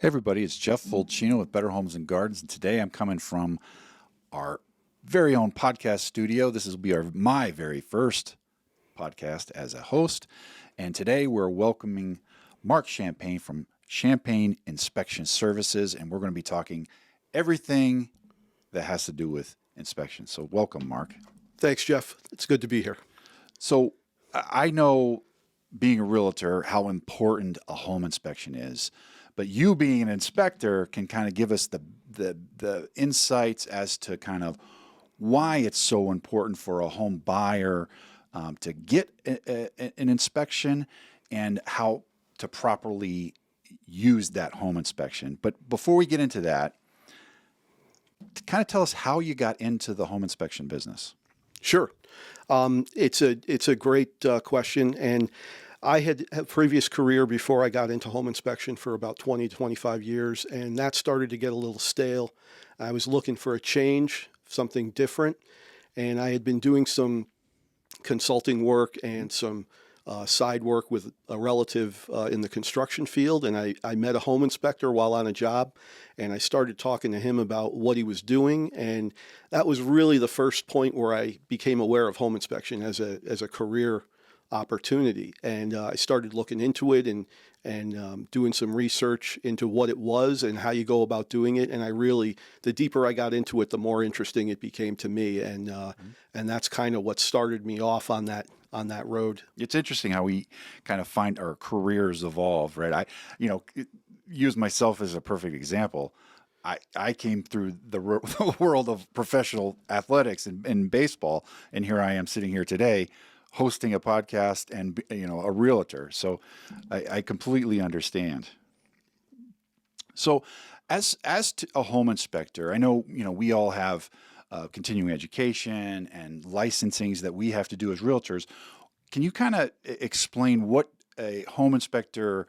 Hey everybody, it's Jeff Fulchino with Better Homes and Gardens, and today I'm coming from our very own podcast studio. This will be my very first podcast as a host, and today we're welcoming Marc Champagne from Champagne Inspection Services, and we're going to be talking everything that has to do with inspection. So welcome, Marc. Thanks, Jeff. It's good to be here. So I know, being a realtor, how important a home inspection is. But you being an inspector can kind of give us the insights as to kind of why it's so important for a home buyer to get an inspection and how to properly use that home inspection. But before we get into that, kind of tell us how you got into the home inspection business. Sure. It's a great question, and I had a previous career before I got into home inspection for about 20 to 25 years, and that started to get a little stale. I was looking for a change, something different, and I had been doing some consulting work and some side work with a relative in the construction field, and I met a home inspector while on a job, and I started talking to him about what he was doing, and that was really the first point where I became aware of home inspection as a career opportunity. And I started looking into it and doing some research into what it was and how you go about doing it. And the deeper I got into it, the more interesting it became to me. And that's kind of what started me off on that road. It's interesting how we kind of find our careers evolve, right? I use myself as a perfect example. I came through the world of professional athletics and baseball, and here I am sitting here today hosting a podcast and a realtor. So I completely understand. So as to a home inspector, I know we all have continuing education and licensings that we have to do as realtors. Can you kind of explain what a home inspector,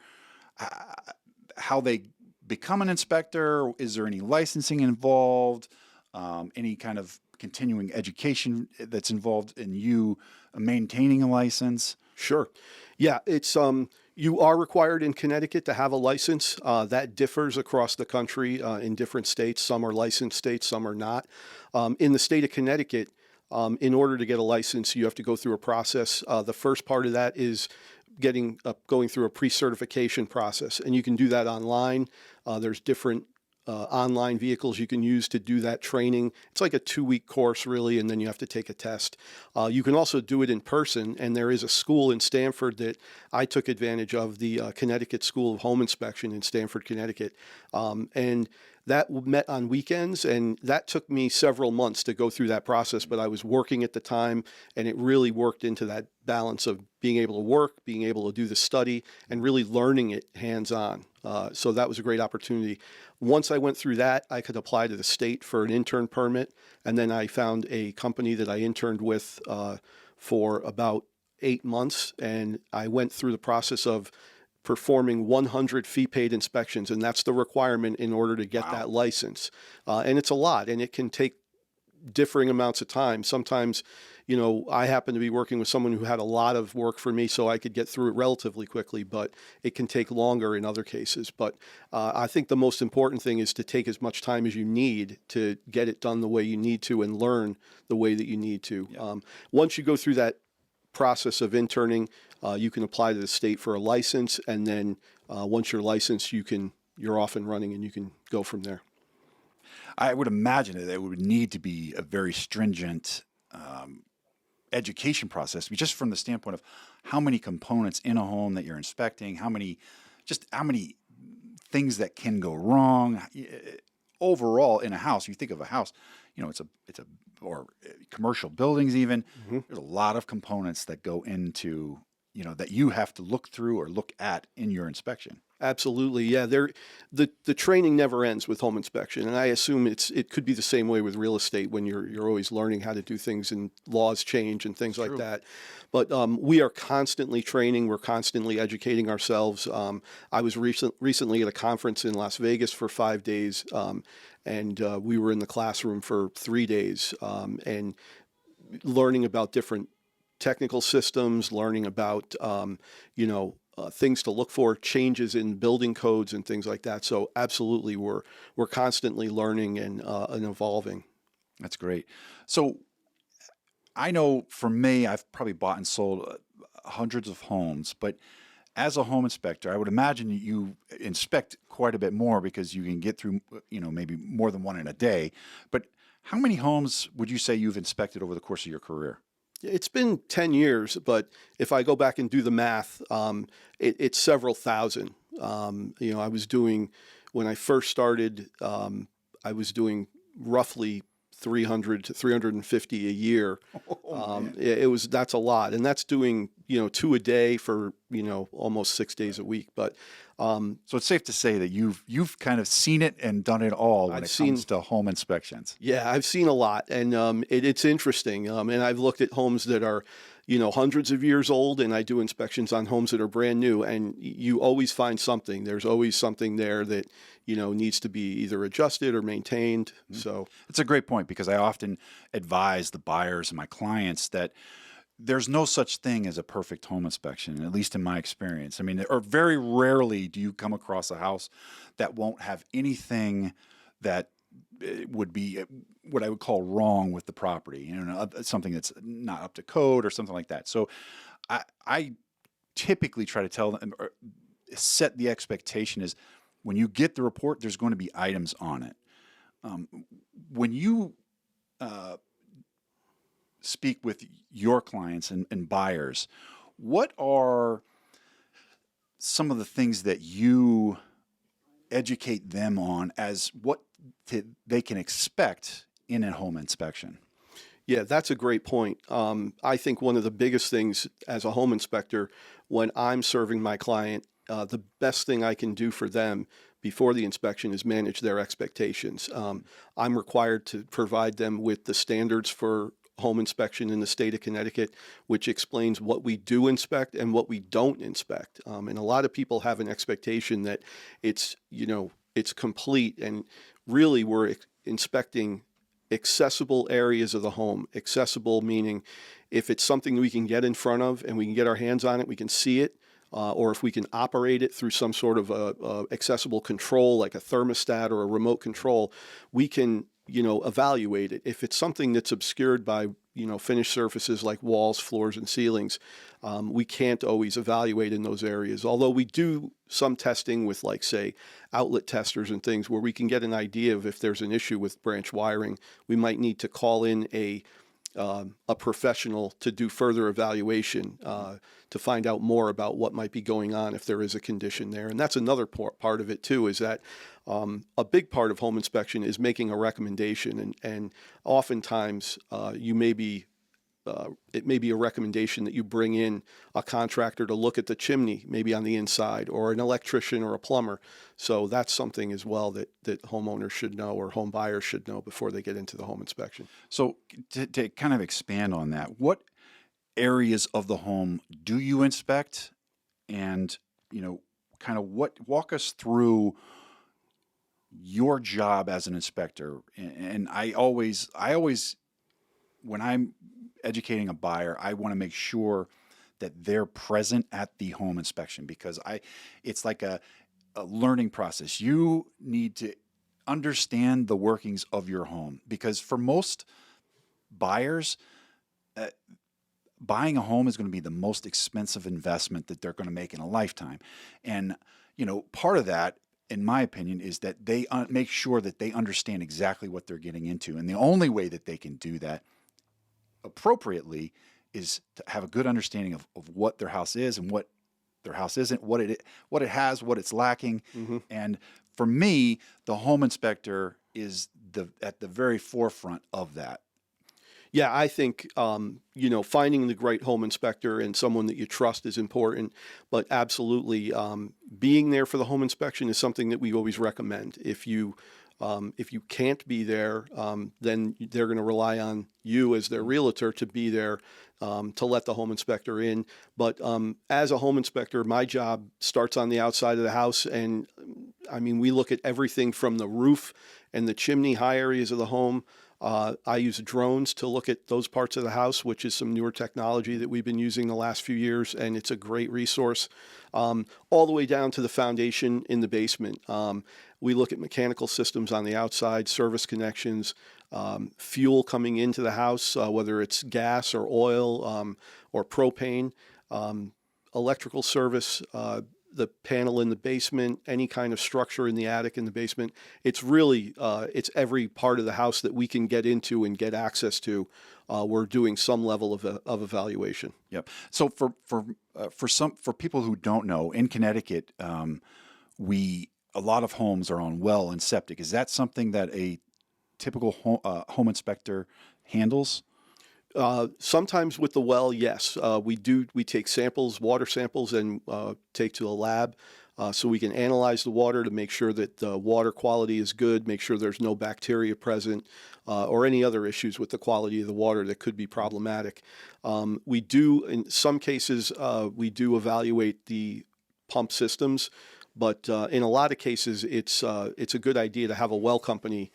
how they become an inspector? Is there any licensing involved? Any kind of continuing education that's involved in you maintaining a license? Sure. Yeah, it's you are required in Connecticut to have a license. That differs across the country in different states. Some are licensed states, some are not. In the state of Connecticut, in order to get a license, you have to go through a process. The first part of that is going through a pre-certification process, and you can do that online. There's different online vehicles you can use to do that training. It's like a 2-week course, really, and then you have to take a test. You can also do it in person, and there is a school in Stamford that I took advantage of, the Connecticut School of Home Inspection in Stamford, Connecticut. And that met on weekends, and that took me several months to go through that process, but I was working at the time, and it really worked into that balance of being able to work, being able to do the study, and really learning it hands-on. So that was a great opportunity. Once I went through that, I could apply to the state for an intern permit, and then I found a company that I interned with for about 8 months, and I went through the process of performing 100 fee-paid inspections, and that's the requirement in order to get that license. And it's a lot, and it can take differing amounts of time. Sometimes, I happen to be working with someone who had a lot of work for me, so I could get through it relatively quickly, but it can take longer in other cases. But I think the most important thing is to take as much time as you need to get it done the way you need to and learn the way that you need to. Yeah. Once you go through that process of interning, you can apply to the state for a license, and then once you're licensed, you're off and running, and you can go from there. I would imagine that it would need to be a very stringent education process, just from the standpoint of how many components in a home that you're inspecting, how many things that can go wrong. Overall, in a house, you think of a house, or commercial buildings even. Mm-hmm. There's a lot of components that go into, that you have to look through or look at in your inspection. Absolutely, yeah. The training never ends with home inspection, and I assume it could be the same way with real estate when you're always learning how to do things and laws change and things like that. But we are constantly training. We're constantly educating ourselves. I was recently at a conference in Las Vegas for 5 days, and we were in the classroom for 3 days, and learning about different technical systems, learning about things to look for, changes in building codes and things like that. So absolutely, we're constantly learning and evolving. That's great. So I know for me, I've probably bought and sold hundreds of homes, but as a home inspector, I would imagine you inspect quite a bit more because you can get through, maybe more than one in a day. But how many homes would you say you've inspected over the course of your career? It's been 10 years, but if I go back and do the math, it's several thousand. I was doing, when I first started, I was doing roughly 300 to 350 a year. That's a lot. And that's doing, 2 a day for, almost 6 days a week. But So it's safe to say that you've kind of seen it and done it all when I've it seen, comes to home inspections. yeah, I've seen a lot, and it's interesting. And I've looked at homes that are, hundreds of years old, and I do inspections on homes that are brand new, and you always find something. There's always something there that, needs to be either adjusted or maintained. So It's a great point because I often advise the buyers and my clients that there's no such thing as a perfect home inspection, at least in my experience. I mean, or very rarely do you come across a house that won't have anything that would be what I would call wrong with the property, something that's not up to code or something like that. So I typically try to tell them, or set the expectation is when you get the report, there's going to be items on it. When you speak with your clients and buyers, what are some of the things that you educate them on as what they can expect in a home inspection? yeah, that's a great point. I think one of the biggest things as a home inspector, when I'm serving my client, the best thing I can do for them before the inspection is manage their expectations. I'm required to provide them with the standards for home inspection in the state of Connecticut, which explains what we do inspect and what we don't inspect. And a lot of people have an expectation that it's complete, and really we're inspecting accessible areas of the home. Accessible meaning if it's something we can get in front of and we can get our hands on it, we can see it, or if we can operate it through some sort of accessible control like a thermostat or a remote control, we can evaluate it. If it's something that's obscured by finished surfaces like walls, floors, and ceilings, we can't always evaluate in those areas. Although we do some testing with, like, say, outlet testers and things where we can get an idea of if there's an issue with branch wiring. We might need to call in a professional to do further evaluation to find out more about what might be going on if there is a condition there. And that's another part of it too, is that a big part of home inspection is making a recommendation. And oftentimes it may be a recommendation that you bring in a contractor to look at the chimney, maybe on the inside, or an electrician or a plumber. So that's something as well that homeowners should know, or home buyers should know, before they get into the home inspection. So to kind of expand on that, what areas of the home do you inspect? And, kind of walk us through your job as an inspector. And I always, when I'm educating a buyer, I want to make sure that they're present at the home inspection because it's like a learning process. You need to understand the workings of your home because for most buyers, buying a home is going to be the most expensive investment that they're going to make in a lifetime. And, part of that, in my opinion, is that they make sure that they understand exactly what they're getting into. And the only way that they can do that appropriately is to have a good understanding of what their house is and what their house isn't, what it has, what it's lacking. Mm-hmm. And for me, the home inspector is at the very forefront of that. Yeah, I think, finding the great home inspector and someone that you trust is important, but absolutely, being there for the home inspection is something that we always recommend. If you can't be there, then they're going to rely on you as their realtor to be there, to let the home inspector in. But as a home inspector, my job starts on the outside of the house. And I mean, we look at everything from the roof and the chimney high areas of the home, I use drones to look at those parts of the house, which is some newer technology that we've been using the last few years, and it's a great resource. All the way down to the foundation in the basement. We look at mechanical systems on the outside, service connections, fuel coming into the house, whether it's gas or oil or propane, electrical service, the panel in the basement, any kind of structure in the attic in the basement. It's really, it's every part of the house that we can get into and get access to. We're doing some level of evaluation. Yep. So for people who don't know, in Connecticut, a lot of homes are on well and septic. Is that something that a typical home inspector handles? Sometimes with the well, yes, we take samples, water samples, and take to a lab so we can analyze the water to make sure that the water quality is good, make sure there's no bacteria present or any other issues with the quality of the water that could be problematic. We do, in some cases, we do evaluate the pump systems, but in a lot of cases, it's a good idea to have a well company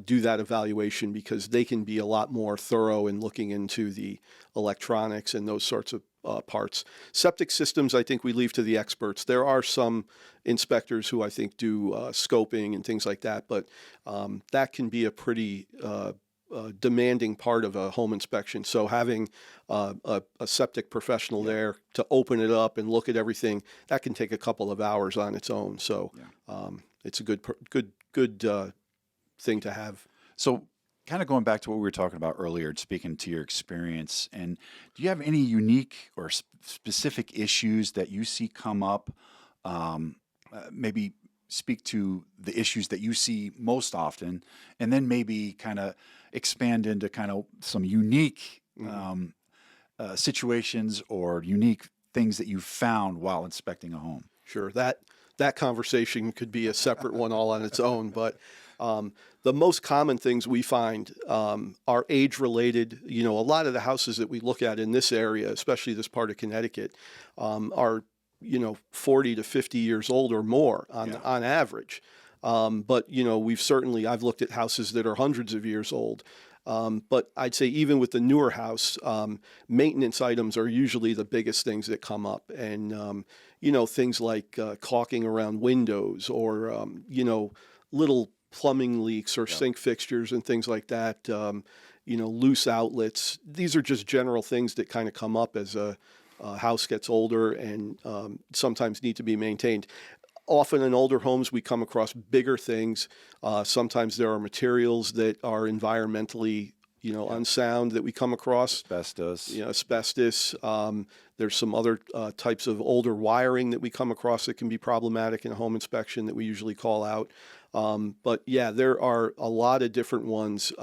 do that evaluation because they can be a lot more thorough in looking into the electronics and those sorts of parts. Septic systems, I think we leave to the experts. There are some inspectors who I think do scoping and things like that, but that can be a pretty demanding part of a home inspection. So having a septic professional there to open it up and look at everything, that can take a couple of hours on its own. So it's a good thing to have. So kind of going back to what we were talking about earlier, speaking to your experience, and do you have any unique or specific issues that you see come up? Maybe speak to the issues that you see most often, and then maybe kind of expand into kind of some unique situations or unique things that you found while inspecting a home. Sure, that conversation could be a separate one all on its own, but the most common things we find are age-related. You know, a lot of the houses that we look at in this area, especially this part of Connecticut, are 40 to 50 years old or more on average. But I've looked at houses that are hundreds of years old. But I'd say even with the newer house, maintenance items are usually the biggest things that come up, and things like caulking around windows or little plumbing leaks or sink fixtures and things like that, loose outlets. These are just general things that kind of come up as a house gets older and sometimes need to be maintained. Often in older homes, we come across bigger things. Sometimes there are materials that are environmentally unsound that we come across. Asbestos. There's some other types of older wiring that we come across that can be problematic in a home inspection that we usually call out. But yeah, there are a lot of different ones.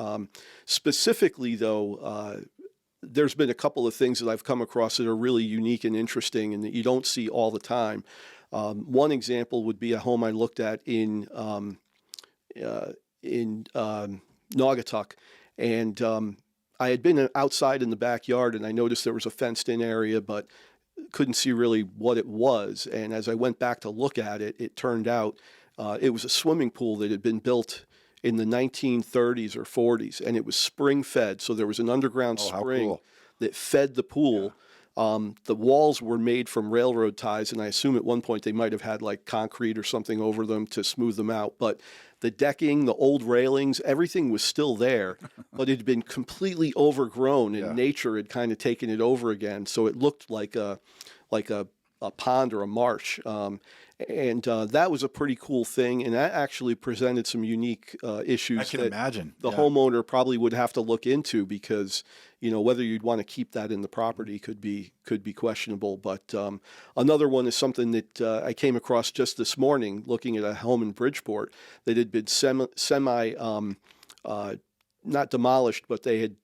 Specifically, though, there's been a couple of things that I've come across that are really unique and interesting and that you don't see all the time. One example would be a home I looked at in Naugatuck, and I had been outside in the backyard and I noticed there was a fenced-in area, but couldn't see really what it was. And as I went back to look at it, it turned out it was a swimming pool that had been built in the 1930s or 40s, and it was spring-fed. So there was an underground spring that fed the pool. The walls were made from railroad ties, and I assume at one point they might have had like concrete or something over them to smooth them out. But the decking, the old railings, everything was still there, but it had been completely overgrown, and nature had kind of taken it over again. So it looked like a pond or a marsh. And that was a pretty cool thing, and that actually presented some unique issues. I can imagine the homeowner probably would have to look into, because whether you'd want to keep that in the property could be questionable. But another one is something that I came across just this morning, looking at a home in Bridgeport that had been semi not demolished, but they had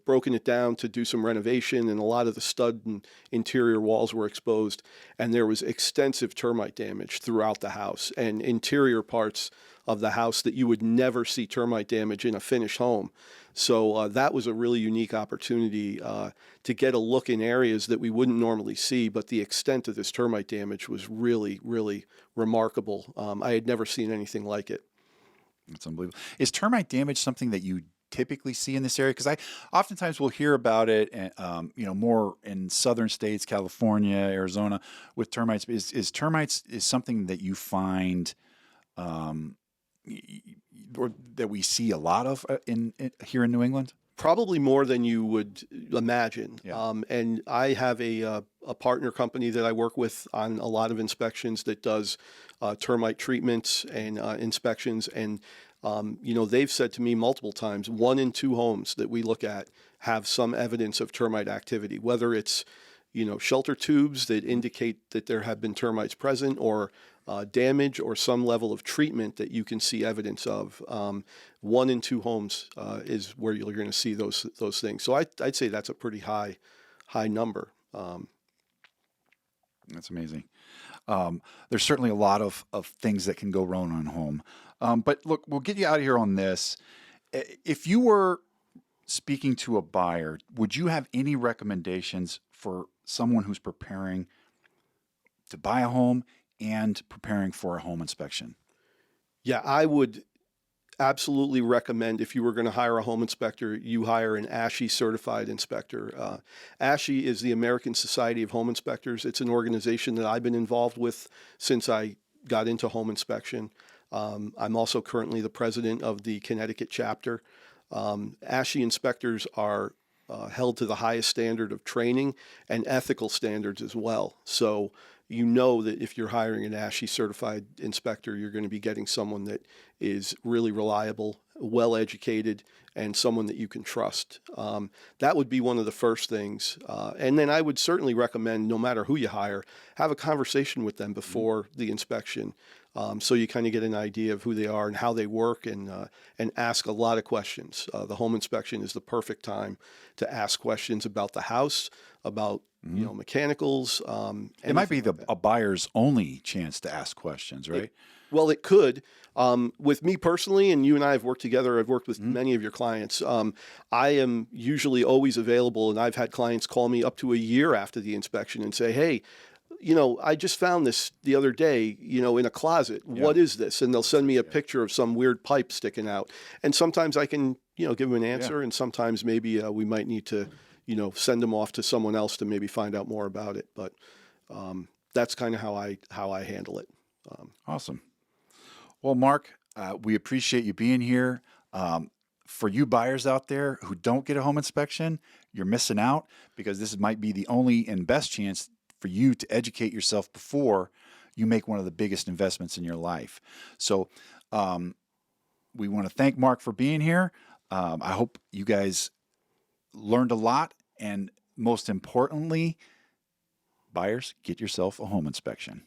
broken it down to do some renovation, and a lot of the stud and interior walls were exposed, and there was extensive termite damage throughout the house and interior parts of the house that you would never see termite damage in a finished home. So that was a really unique opportunity to get a look in areas that we wouldn't normally see, but the extent of this termite damage was really, really remarkable. I had never seen anything like it. That's unbelievable. Is termite damage something that you typically see in this area? Because I oftentimes will hear about it, and more in southern states, California, Arizona, with termites. Is termites is something that you find, um, or that we see a lot of in here in New England? Probably more than you would imagine. Yeah. And I have a partner company that I work with on a lot of inspections that does termite treatments and inspections. And, they've said to me multiple times, 1 in 2 homes that we look at have some evidence of termite activity, whether it's, shelter tubes that indicate that there have been termites present, or damage or some level of treatment that you can see evidence of. 1 in 2 homes is where you're going to see those things. So I'd say that's a pretty high number. That's amazing. There's certainly a lot of things that can go wrong on home. But look, we'll get you out of here on this. If you were speaking to a buyer, would you have any recommendations for someone who's preparing to buy a home and preparing for a home inspection? Yeah, I would absolutely recommend, if you were going to hire a home inspector, you hire an ASHI certified inspector. ASHI is the American Society of Home Inspectors. It's an organization that I've been involved with since I got into home inspection. I'm also currently the president of the Connecticut chapter. ASHI inspectors are held to the highest standard of training and ethical standards as well. So that if you're hiring an ASHI certified inspector, you're going to be getting someone that is really reliable, well educated, and someone that you can trust. That would be one of the first things. And then I would certainly recommend, no matter who you hire, have a conversation with them before the inspection, so you kind of get an idea of who they are and how they work, and ask a lot of questions. The home inspection is the perfect time to ask questions about the house, about mechanicals. It might be a buyer's only chance to ask questions, right? Well, it could. With me personally, and you and I have worked together, I've worked with many of your clients. I am usually always available, and I've had clients call me up to a year after the inspection and say, hey, I just found this the other day, in a closet. Yeah. What is this? And they'll send me a picture of some weird pipe sticking out. And sometimes I can, give them an answer, and sometimes maybe we might need to, send them off to someone else to maybe find out more about it. But that's kind of how I handle it. Awesome. Well, Marc, we appreciate you being here. For you buyers out there who don't get a home inspection, you're missing out, because this might be the only and best chance for you to educate yourself before you make one of the biggest investments in your life. So we want to thank Marc for being here. I hope you guys learned a lot, and most importantly, buyers, get yourself a home inspection.